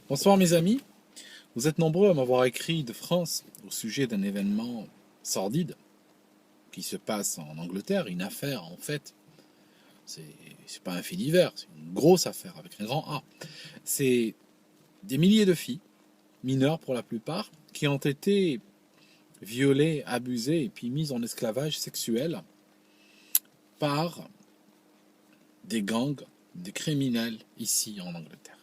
Bonsoir mes amis, vous êtes nombreux à m'avoir écrit de France au sujet d'un événement sordide qui se passe en Angleterre, une affaire en fait, c'est pas un fait divers, c'est une grosse affaire avec un grand A. C'est des milliers de filles, mineures pour la plupart, qui ont été violées, abusées et puis mises en esclavage sexuel par des gangs, des criminels ici en Angleterre.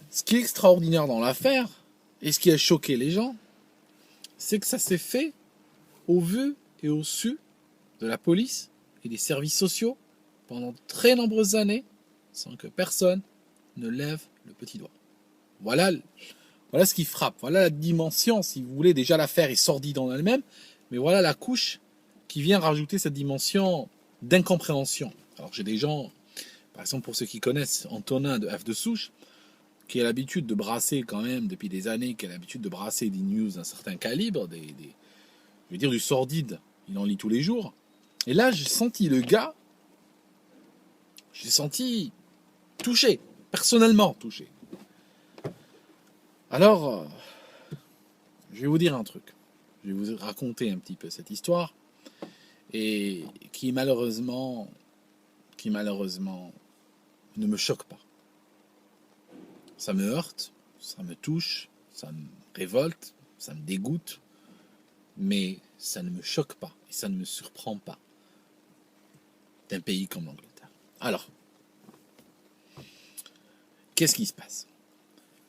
Ce qui est extraordinaire dans l'affaire, et ce qui a choqué les gens, c'est que ça s'est fait au vu et au su de la police et des services sociaux pendant de très nombreuses années, sans que personne ne lève le petit doigt. Voilà, voilà ce qui frappe, voilà la dimension, si vous voulez. Déjà l'affaire est sordide en elle-même, mais voilà la couche qui vient rajouter cette dimension d'incompréhension. Alors j'ai des gens, par exemple pour ceux qui connaissent Antonin de F de Souche, qui a l'habitude de brasser quand même depuis des années, qui a l'habitude de brasser des news d'un certain calibre, je veux dire du sordide, il en lit tous les jours. Et là, j'ai senti le gars, j'ai senti touché, personnellement touché. Alors, je vais vous dire un truc. Je vais vous raconter un petit peu cette histoire, et qui malheureusement ne me choque pas. Ça me heurte, ça me touche, ça me révolte, ça me dégoûte, mais ça ne me choque pas et ça ne me surprend pas d'un pays comme l'Angleterre. Alors, qu'est-ce qui se passe?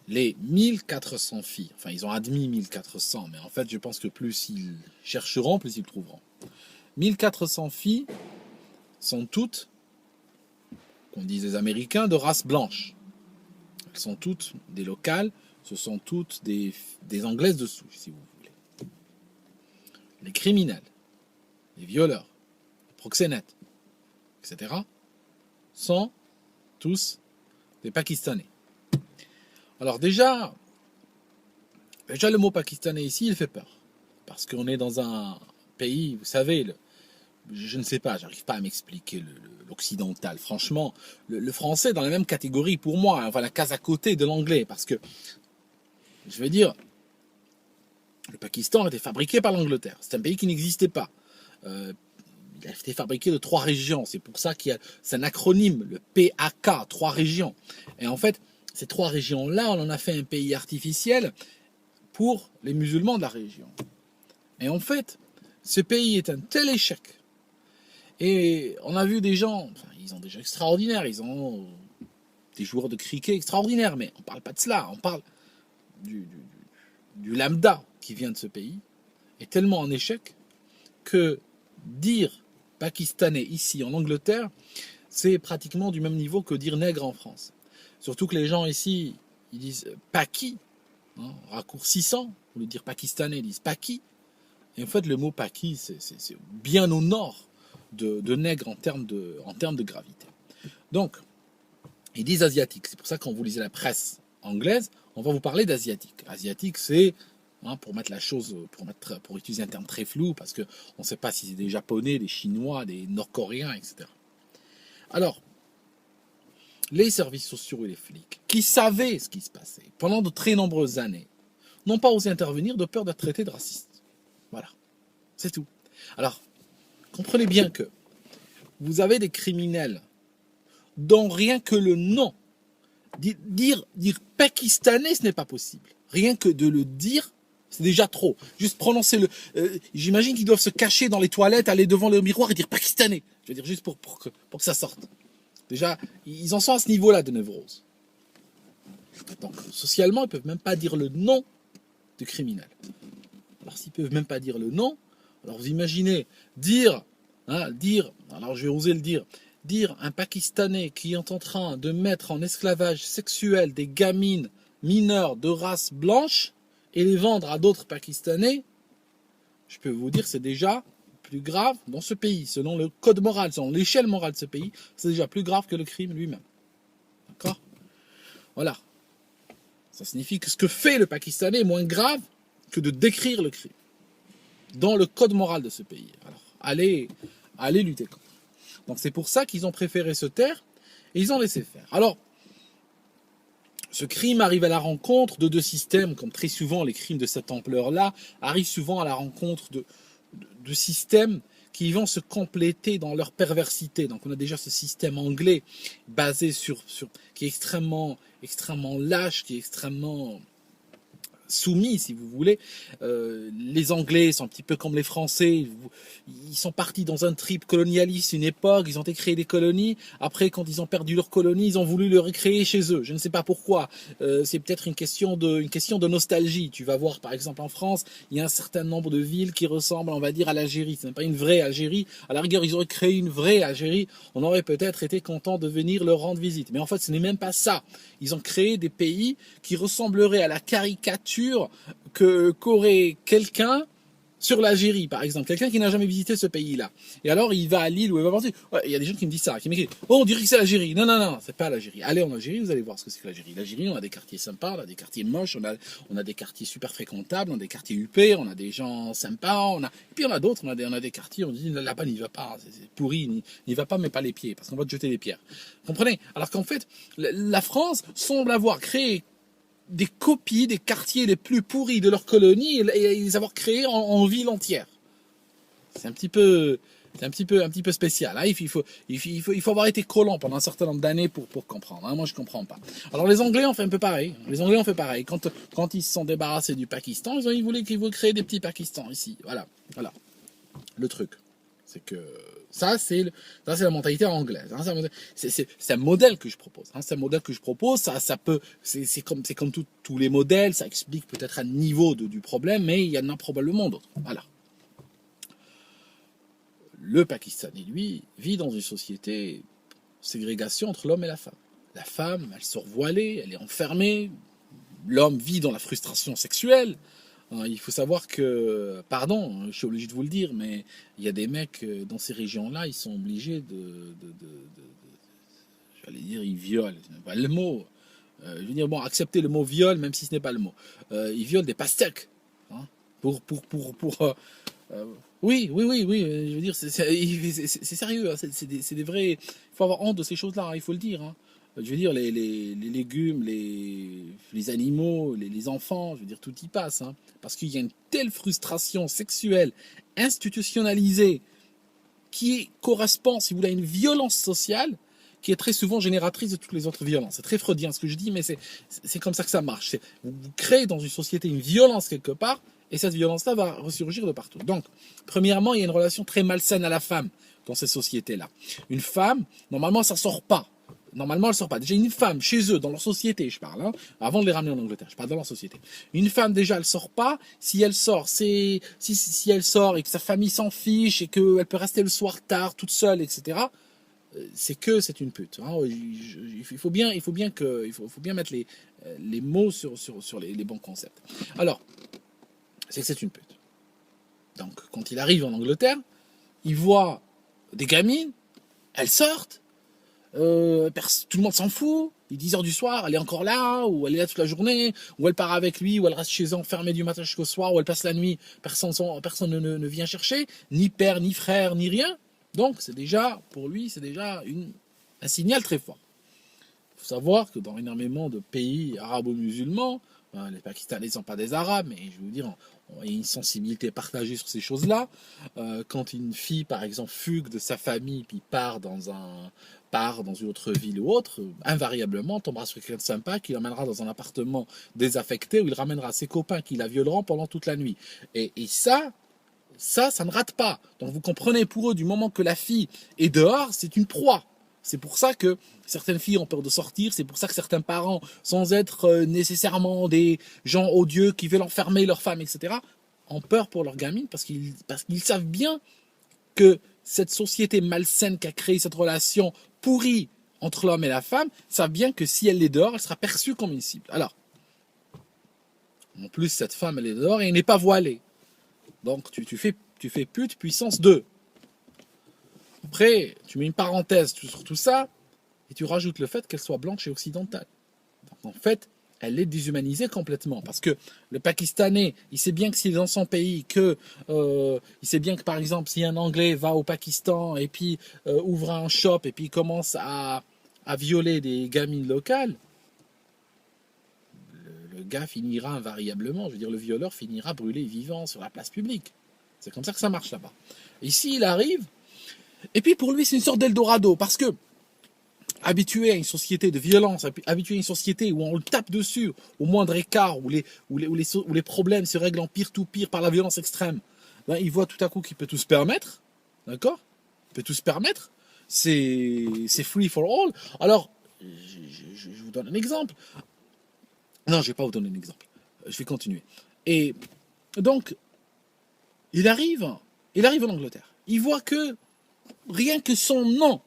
Les 1400 filles, enfin ils ont admis 1400, mais en fait je pense que plus ils chercheront, plus ils trouveront. 1400 filles sont toutes, qu'on dise les Américains, de race blanche. Elles sont toutes des locales, ce sont toutes des Anglaises de souche, si vous voulez. Les criminels, les violeurs, les proxénètes, etc., sont tous des Pakistanais. Alors déjà le mot pakistanais ici, il fait peur. Parce qu'on est dans un pays, vous savez, je ne sais pas, j'arrive pas à m'expliquer l'occidental. Franchement, le français est dans la même catégorie pour moi, enfin la case à côté de l'anglais. Parce que, je veux dire, le Pakistan a été fabriqué par l'Angleterre. C'est un pays qui n'existait pas. Il a été fabriqué de 3 régions. C'est pour ça c'est un acronyme, le PAK, 3 régions. Et en fait, ces 3 régions-là, on en a fait un pays artificiel pour les musulmans de la région. Et en fait, ce pays est un tel échec. Et on a vu des gens, enfin, ils ont des gens extraordinaires, ils ont des joueurs de cricket extraordinaires, mais on ne parle pas de cela, on parle du lambda qui vient de ce pays, est tellement en échec que dire pakistanais ici en Angleterre, c'est pratiquement du même niveau que dire nègre en France. Surtout que les gens ici, ils disent paki, hein, raccourcissant, au lieu de dire pakistanais, ils disent paki. Et en fait, le mot paki, c'est bien au nord de nègre en termes de gravité. Donc, ils disent asiatique. C'est pour ça que quand vous lisez la presse anglaise, on va vous parler d'asiatique. Asiatique, c'est, hein, pour mettre la chose, pour utiliser un terme très flou, parce qu'on ne sait pas si c'est des Japonais, des Chinois, des Nord-Coréens, etc. Alors, les services sociaux et les flics, qui savaient ce qui se passait pendant de très nombreuses années, n'ont pas osé intervenir de peur d'être traités de racistes. Voilà, c'est tout. Alors, comprenez bien que vous avez des criminels dont rien que le nom, dire pakistanais, ce n'est pas possible. Rien que de le dire, c'est déjà trop. Juste prononcer le... j'imagine qu'ils doivent se cacher dans les toilettes, aller devant le miroir et dire pakistanais. Je veux dire, juste pour que ça sorte. Déjà, ils en sont à ce niveau-là de névrose. Donc, socialement, ils ne peuvent même pas dire le nom du criminel. Alors, s'ils ne peuvent même pas dire le nom, alors vous imaginez dire, alors je vais oser le dire un Pakistanais qui est en train de mettre en esclavage sexuel des gamines mineures de race blanche et les vendre à d'autres Pakistanais, je peux vous dire c'est déjà plus grave dans ce pays, selon le code moral, selon l'échelle morale de ce pays, c'est déjà plus grave que le crime lui-même. D'accord? Voilà. Ça signifie que ce que fait le Pakistanais est moins grave que de décrire le crime dans le code moral de ce pays. Alors, allez lutter contre. Donc c'est pour ça qu'ils ont préféré se taire et ils ont laissé faire. Alors, Ce crime arrive à la rencontre de deux systèmes, comme très souvent les crimes de cette ampleur-là arrivent souvent à la rencontre de systèmes qui vont se compléter dans leur perversité. Donc on a déjà ce système anglais basé qui est extrêmement lâche, qui est extrêmement soumis, si vous voulez. Les Anglais sont un petit peu comme les Français. Ils sont partis dans un trip colonialiste une époque. Ils ont été créés des colonies. Après, quand ils ont perdu leurs colonies, ils ont voulu le recréer chez eux. Je ne sais pas pourquoi. C'est peut-être une question de nostalgie. Tu vas voir, par exemple, en France, il y a un certain nombre de villes qui ressemblent, on va dire, à l'Algérie. Ce n'est pas une vraie Algérie. À la rigueur, ils auraient créé une vraie Algérie. On aurait peut-être été content de venir leur rendre visite. Mais en fait, ce n'est même pas ça. Ils ont créé des pays qui ressembleraient à la caricature qu'aurait quelqu'un sur l'Algérie, par exemple, quelqu'un qui n'a jamais visité ce pays-là. Et alors, il va à Lille ou il va voir. Ouais, il y a des gens qui me disent ça, qui m'écrivent. Oh, on dirait que c'est l'Algérie. Non, non, non, c'est pas l'Algérie. Allez en Algérie, vous allez voir ce que c'est que l'Algérie. L'Algérie, on a des quartiers sympas, on a des quartiers moches, on a des quartiers super fréquentables, on a des quartiers huppés, on a des gens sympas, et puis on a d'autres, on a des quartiers, on dit là-bas, n'y va pas, c'est pourri, n'y va pas, mais pas les pieds, parce qu'on va te jeter les pierres. Comprenez? Alors qu'en fait, la France semble avoir créé des copies des quartiers les plus pourris de leur colonie et les avoir créés en ville entière. C'est un petit peu spécial. Hein. Il faut avoir été collant pendant un certain nombre d'années pour comprendre. Hein. Moi, je comprends pas. Alors, les Anglais ont fait un peu pareil. Les Anglais ont fait pareil. Quand ils se sont débarrassés du Pakistan, ils voulaient créer des petits Pakistans ici. Voilà. Le truc, c'est que ça, c'est la mentalité anglaise. Hein. C'est un modèle que je propose. Hein. C'est un modèle que je propose. C'est comme tous les modèles. Ça explique peut-être un niveau du problème, mais il y en a probablement d'autres. Voilà. Le Pakistanais, lui, vit dans une société ségrégation entre l'homme et la femme. La femme, elle sort voilée, elle est enfermée. L'homme vit dans la frustration sexuelle. Il faut savoir que, pardon, je suis obligé de vous le dire, mais il y a des mecs dans ces régions-là, ils sont obligés j'allais dire, ils violent, ce n'est pas le mot. Je veux dire, bon, acceptez le mot viol, même si ce n'est pas le mot. Ils violent des pastèques. Hein, oui, je veux dire, c'est sérieux, hein, c'est des vrais. Il faut avoir honte de ces choses-là, hein, il faut le dire. Hein. Je veux dire, les légumes, les animaux, les enfants, je veux dire, tout y passe. Hein, parce qu'il y a une telle frustration sexuelle institutionnalisée qui correspond, si vous voulez, à une violence sociale qui est très souvent génératrice de toutes les autres violences. C'est très freudien ce que je dis, mais c'est comme ça que ça marche. Vous créez dans une société une violence quelque part, et cette violence-là va ressurgir de partout. Donc, premièrement, il y a une relation très malsaine à la femme dans ces sociétés-là. Une femme, normalement, ça ne sort pas. Normalement, elle ne sort pas. Déjà, une femme, chez eux, dans leur société, je parle, hein, avant de les ramener en Angleterre, je parle dans leur société. Une femme, déjà, elle ne sort pas. Si elle sort, si elle sort et que sa famille s'en fiche et qu'elle peut rester le soir tard, toute seule, etc., c'est une pute. Hein. Il faut bien mettre les mots sur les bons concepts. Alors, c'est une pute. Donc, quand il arrive en Angleterre, il voit des gamines, elles sortent, tout le monde s'en fout, il est 10h du soir, elle est encore là, ou elle est là toute la journée, ou elle part avec lui, ou elle reste chez eux enfermée du matin jusqu'au soir, ou elle passe la nuit, personne ne vient chercher, ni père, ni frère, ni rien. Donc, pour lui, c'est déjà un signal très fort. Il faut savoir que dans énormément de pays arabo-musulmans, les Pakistanais ne sont pas des Arabes, mais je veux dire, il y a une sensibilité partagée sur ces choses-là. Quand une fille, par exemple, fugue de sa famille, puis part dans une autre ville ou autre, invariablement tombera sur quelqu'un de sympa qui l'emmènera dans un appartement désaffecté où il ramènera ses copains qui la violeront pendant toute la nuit. Et ça ne rate pas. Donc vous comprenez, pour eux, du moment que la fille est dehors, c'est une proie. C'est pour ça que certaines filles ont peur de sortir, c'est pour ça que certains parents, sans être nécessairement des gens odieux qui veulent enfermer leur femme, etc., ont peur pour leur gamine parce qu'ils savent bien que cette société malsaine qui a créé cette relation pourrie entre l'homme et la femme, savent bien que si elle est dehors, elle sera perçue comme une cible. Alors, en plus, cette femme, elle est dehors et elle n'est pas voilée. Donc, tu fais pute puissance 2. Après, tu mets une parenthèse sur tout ça, et tu rajoutes le fait qu'elle soit blanche et occidentale. Donc, en fait, elle est déshumanisée complètement. Parce que le Pakistanais, il sait bien que s'il est dans son pays, il sait bien que, par exemple, si un Anglais va au Pakistan et puis ouvre un shop et puis commence à violer des gamines locales, gars finira invariablement, je veux dire, le violeur finira brûlé vivant sur la place publique. C'est comme ça que ça marche là-bas. Ici, il arrive, et puis pour lui, c'est une sorte d'Eldorado, parce que habitué à une société de violence, habitué à une société où on le tape dessus au moindre écart, où les problèmes se règlent en pire par la violence extrême, ben, il voit tout à coup qu'il peut tout se permettre, d'accord? Il peut tout se permettre, c'est free for all. Alors, je vous donne un exemple. Non, je ne vais pas vous donner un exemple. Je vais continuer. Et donc, il arrive en Angleterre. Il voit que rien que son nom,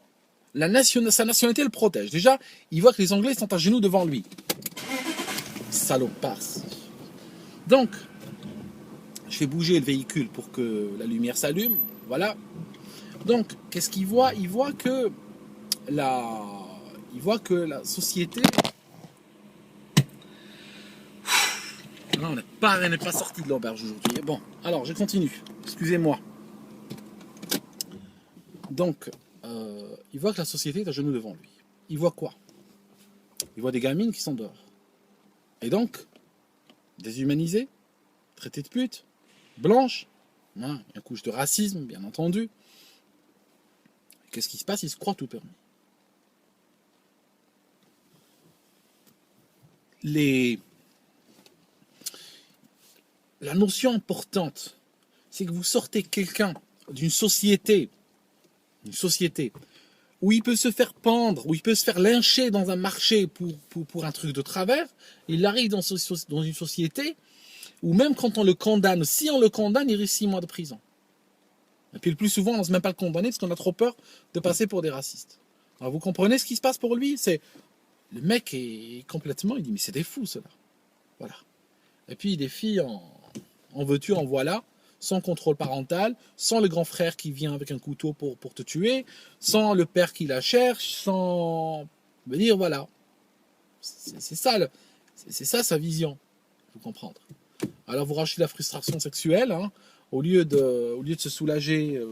sa nationalité le protège. Déjà, il voit que les Anglais sont à genoux devant lui. Salopard. Donc, je fais bouger le véhicule pour que la lumière s'allume. Voilà. Donc, qu'est-ce qu'il voit? Il voit que la société. Non, on n'est pas sorti de l'auberge aujourd'hui. Bon, alors je continue. Excusez-moi. Donc, il voit que la société est à genoux devant lui. Il voit quoi? Il voit des gamines qui sont dehors. Et donc, déshumanisées, traitées de putes, blanches, hein, une couche de racisme, bien entendu. Qu'est-ce qui se passe? Il se croit tout permis. La notion importante, c'est que vous sortez quelqu'un d'une société où il peut se faire pendre, où il peut se faire lyncher dans un marché pour un truc de travers, il arrive dans une société où même quand on le condamne, si on le condamne, il risque 6 mois de prison. Et puis le plus souvent, on n'ose même pas le condamner parce qu'on a trop peur de passer pour des racistes. Alors vous comprenez ce qui se passe pour lui? C'est le mec est complètement, il dit mais c'est des fous ceux-là. Voilà. Et puis des filles en veux-tu, en voilà, sans contrôle parental, sans le grand frère qui vient avec un couteau pour te tuer, sans le père qui la cherche, sans me dire voilà. C'est ça sa vision. Il faut comprendre. Alors vous rachetez la frustration sexuelle, hein, au lieu de se soulager,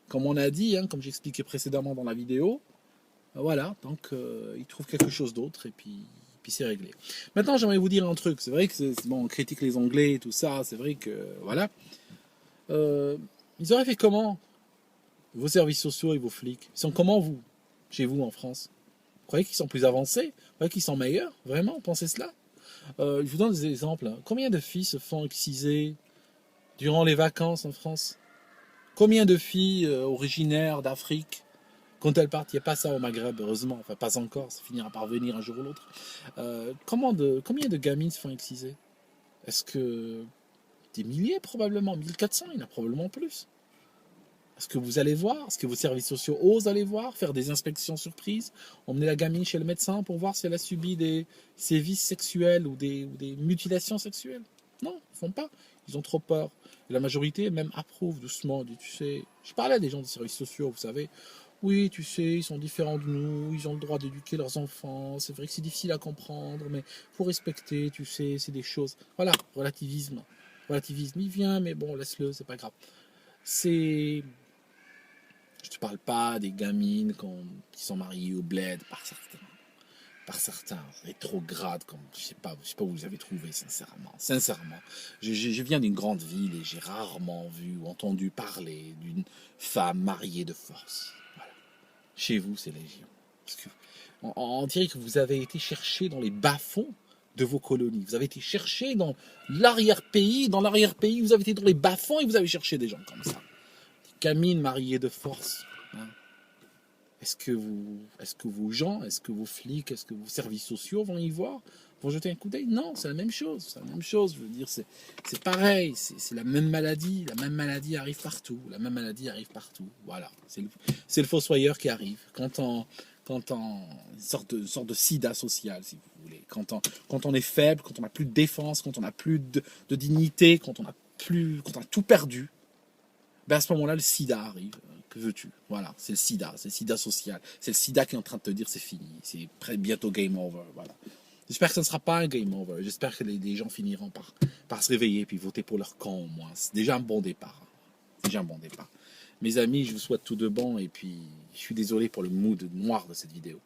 comme on a dit, hein, comme j'expliquais précédemment dans la vidéo, voilà, donc il trouve quelque chose d'autre et puis c'est réglé. Maintenant, j'aimerais vous dire un truc. C'est vrai que bon, on critique les Anglais et tout ça. C'est vrai que voilà. Ils auraient fait comment vos services sociaux et vos flics? Ils sont comment vous, chez vous en France? Vous croyez qu'ils sont plus avancés? Vous croyez qu'ils sont meilleurs? Vraiment? Vous pensez cela? Je vous donne des exemples. Hein. Combien de filles se font exciser durant les vacances en France? Combien de filles originaires d'Afrique? Quand elles partent, il n'y a pas ça au Maghreb, heureusement. Enfin, pas encore, ça finira par venir un jour ou l'autre. Combien de gamines se font exciser? Est-ce que des milliers, probablement, 1400, il y en a probablement plus. Est-ce que vous allez voir? Est-ce que vos services sociaux osent aller voir? Faire des inspections surprises? Emmener la gamine chez le médecin pour voir si elle a subi des sévices sexuels ou des mutilations sexuelles? Non, ils ne font pas. Ils ont trop peur. Et la majorité même approuve doucement. Dit, tu sais, je parlais à des gens des services sociaux, vous savez. Oui, tu sais, ils sont différents de nous, ils ont le droit d'éduquer leurs enfants, c'est vrai que c'est difficile à comprendre, mais il faut respecter, tu sais, c'est des choses. Voilà, relativisme. Relativisme, il vient, mais bon, laisse-le, c'est pas grave. Je te parle pas des gamines qui sont mariées au bled par certains rétrogrades, comme je sais pas où vous avez trouvé, sincèrement. Je viens d'une grande ville et j'ai rarement vu ou entendu parler d'une femme mariée de force. Chez vous, c'est légion. Parce que on dirait que vous avez été chercher dans les bas-fonds de vos colonies. Vous avez été chercher dans l'arrière-pays. Dans l'arrière-pays, vous avez été dans les bas-fonds et vous avez cherché des gens comme ça. Des gamines mariées de force. Hein. Est-ce que vos gens, est-ce que vos flics, est-ce que vos services sociaux vont y voir? Vont jeter un coup d'œil? Non, c'est la même chose. C'est la même chose. Je veux dire, c'est pareil. C'est la même maladie. La même maladie arrive partout. La même maladie arrive partout. Voilà. C'est le fossoyeur qui arrive. Quand une sorte de sida social, si vous voulez. Quand on est faible, quand on n'a plus de défense, quand on n'a plus de dignité, quand on a tout perdu, ben à ce moment-là, le sida arrive. Que veux-tu? Voilà, c'est le sida social. C'est le sida qui est en train de te dire c'est fini. C'est bientôt game over. Voilà. J'espère que ce ne sera pas un game over. J'espère que les gens finiront par se réveiller et puis voter pour leur camp au moins. C'est déjà un bon départ. Mes amis, je vous souhaite tout de bon et puis je suis désolé pour le mood noir de cette vidéo.